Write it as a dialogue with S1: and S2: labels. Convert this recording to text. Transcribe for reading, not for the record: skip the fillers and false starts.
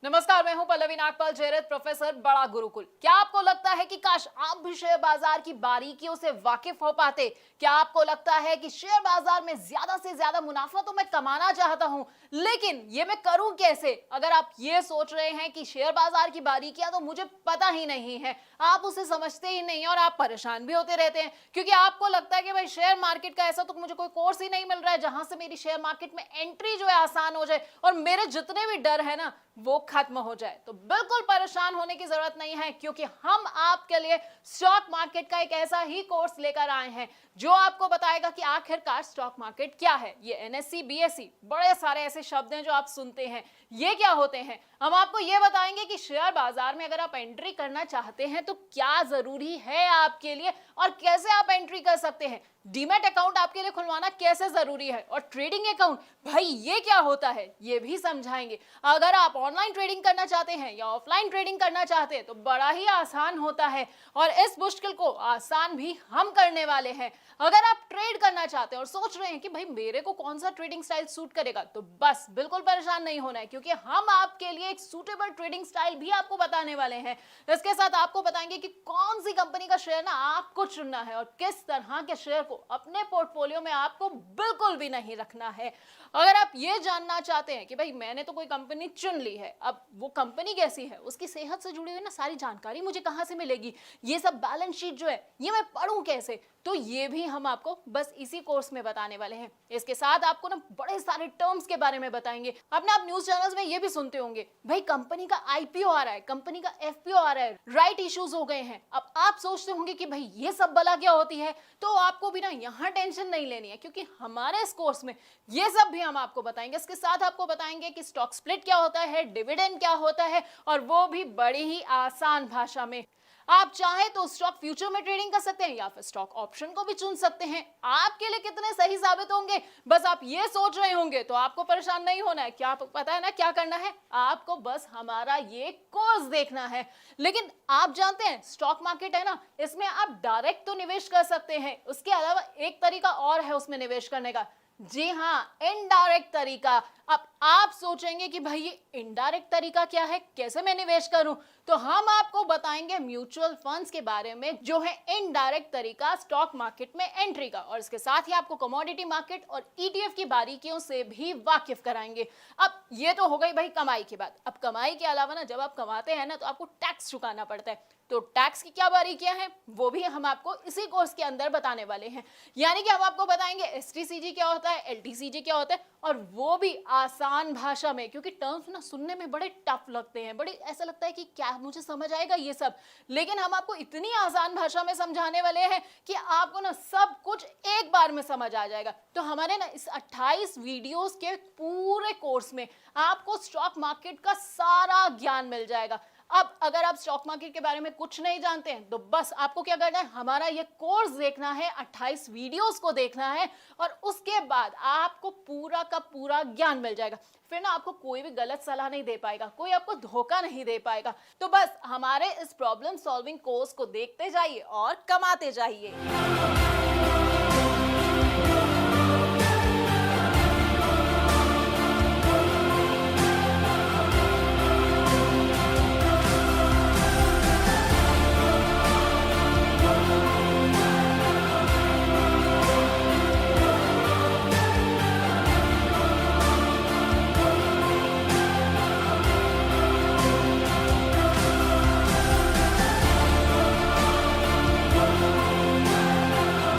S1: नमस्कार, मैं हूं पल्लवी नागपाल जयरथ, प्रोफेसर बड़ा गुरुकुल। क्या आपको लगता है कि काश आप भी शेयर बाजार की बारीकियों से वाकिफ हो पाते? क्या आपको लगता है कि शेयर बाजार में ज्यादा से ज्यादा मुनाफा तो मैं कमाना चाहता हूं, लेकिन ये मैं करूं कैसे? अगर आप ये सोच रहे हैं कि शेयर बाजार की बारीकियां तो मुझे पता ही नहीं है, आप उसे समझते ही नहीं और आप परेशान भी होते रहते हैं, क्योंकि आपको लगता है कि भाई शेयर मार्केट का ऐसा तो मुझे कोई कोर्स ही नहीं मिल रहा है जहां से मेरी शेयर मार्केट में एंट्री जो है आसान हो जाए और मेरे जितने भी डर है ना वो खत्म हो जाए। तो बिल्कुल परेशान होने की जरूरत नहीं है, क्योंकि हम आपके लिए स्टॉक मार्केट का एक ऐसा ही कोर्स लेकर आए हैं जो आपको बताएगा कि आखिरकार स्टॉक मार्केट क्या है। ये एनएससी, बीएसई, बड़े सारे ऐसे शब्द हैं जो आप सुनते हैं, ये क्या होते हैं। हम आपको ये बताएंगे कि शेयर बाजार में अगर आप एंट्री करना चाहते हैं तो क्या जरूरी है आपके लिए और कैसे आप एंट्री कर सकते हैं। डीमैट अकाउंट आपके लिए खुलवाना कैसे जरूरी है और ट्रेडिंग अकाउंट भाई ये क्या होता है ये भी समझाएंगे। अगर आप ऑनलाइन ट्रेडिंग करना चाहते हैं या ऑफलाइन ट्रेडिंग करना चाहते हैं तो बड़ा ही आसान होता है और इस मुश्किल को आसान भी हम करने वाले हैं। अगर आप ट्रेड करना चाहते हैं और सोच रहे हैं कि भाई मेरे को कौन सा ट्रेडिंग स्टाइल सूट करेगा, तो बस बिल्कुल परेशान नहीं होना है, क्योंकि हम आपके लिए एक सूटेबल ट्रेडिंग स्टाइल भी आपको बताने वाले हैं। इसके साथ आपको बताएंगे कि कौन सी कंपनी का शेयर ना आपको चुनना है और किस तरह के शेयर को अपने पोर्टफोलियो में आपको बिल्कुल भी नहीं रखना है। अगर आप ये जानना चाहते हैं कि भाई मैंने तो कोई कंपनी चुन ली है, अब वो कंपनी कैसी है, उसकी सेहत से जुड़ी हुई ना सारी जानकारी मुझे कहां से मिलेगी, ये सब बैलेंस शीट जो है ये मैं पढ़ूं कैसे, तो ये भी हम आपको बस इसी कोर्स में बताने वाले हैं। इसके साथ आपको ना बड़े सारे टर्म्स के बारे में बताएंगे। अपने आप न्यूज चैनल्स में ये भी सुनते होंगे भाई कंपनी का आईपीओ आ रहा है, कंपनी का एफपीओ आ रहा है, राइट इश्यूज हो गए हैं। अब आप सोचते होंगे कि भाई ये सब बला क्या होती है, तो आपको भी ना यहाँ टेंशन नहीं लेनी है, क्योंकि हमारे इस कोर्स में ये सब भी हम आपको बताएंगे। इसके साथ आपको बताएंगे कि स्टॉक स्प्लिट क्या होता है, डिविडेंड क्या होता है, और वो भी बड़ी ही आसान भाषा में। आप चाहे तो स्टॉक फ्यूचर में ट्रेडिंग कर सकते हैं या फिर स्टॉक ऑप्शन को भी चुन सकते हैं। आपके लिए कितने सही साबित होंगे बस आप ये सोच रहे होंगे, तो आपको परेशान नहीं होना है। क्या पता है ना क्या करना है, आपको बस हमारा ये कोर्स देखना है। लेकिन आप जानते हैं स्टॉक मार्केट है ना, इसमें आप डायरेक्ट तो निवेश कर सकते हैं, उसके अलावा एक तरीका और है उसमें निवेश करने का। जी हाँ, इनडायरेक्ट तरीका। अब आप सोचेंगे कि भाई ये इनडायरेक्ट तरीका क्या है, कैसे मैं निवेश करूं, तो हम आपको बताएंगे म्यूचुअल फंड्स के बारे में जो है इनडायरेक्ट तरीका स्टॉक मार्केट में एंट्री का, और इसके साथ ही आपको कमोडिटी मार्केट और ईटीएफ की बारीकियों से भी वाकिफ कराएंगे। अब ये तो हो गई भाई कमाई की बात। अब कमाई के अलावा ना जब आप कमाते हैं ना तो आपको टैक्स चुकाना पड़ता है, तो टैक्स की क्या बारीकियां हैं वो भी हम आपको इसी कोर्स के अंदर बताने वाले हैं। यानी कि हम आपको बताएंगे एसटीसीजी क्या होता है, एलटीसीजी क्या होता है, और वो भी आसान भाषा में, क्योंकि टर्म्स ना सुनने में बड़े टफ लगते हैं, बड़े ऐसा लगता है कि क्या मुझे समझ आएगा ये सब, लेकिन हम आपको इतनी आसान भाषा में समझाने वाले हैं कि आपको ना सब कुछ एक बार में समझ आ जाएगा। तो हमारे ना इस 28 वीडियोस के पूरे कोर्स में आपको स्टॉक मार्केट का सारा ज्ञान मिल जाएगा। अब अगर आप स्टॉक मार्केट के बारे में कुछ नहीं जानते हैं तो बस आपको क्या करना है, हमारा ये कोर्स देखना है, 28 वीडियोस को देखना है, और उसके बाद आपको पूरा का पूरा ज्ञान मिल जाएगा। फिर ना आपको कोई भी गलत सलाह नहीं दे पाएगा, कोई आपको धोखा नहीं दे पाएगा। तो बस हमारे इस प्रॉब्लम सॉल्विंग कोर्स को देखते जाइए और कमाते जाइए।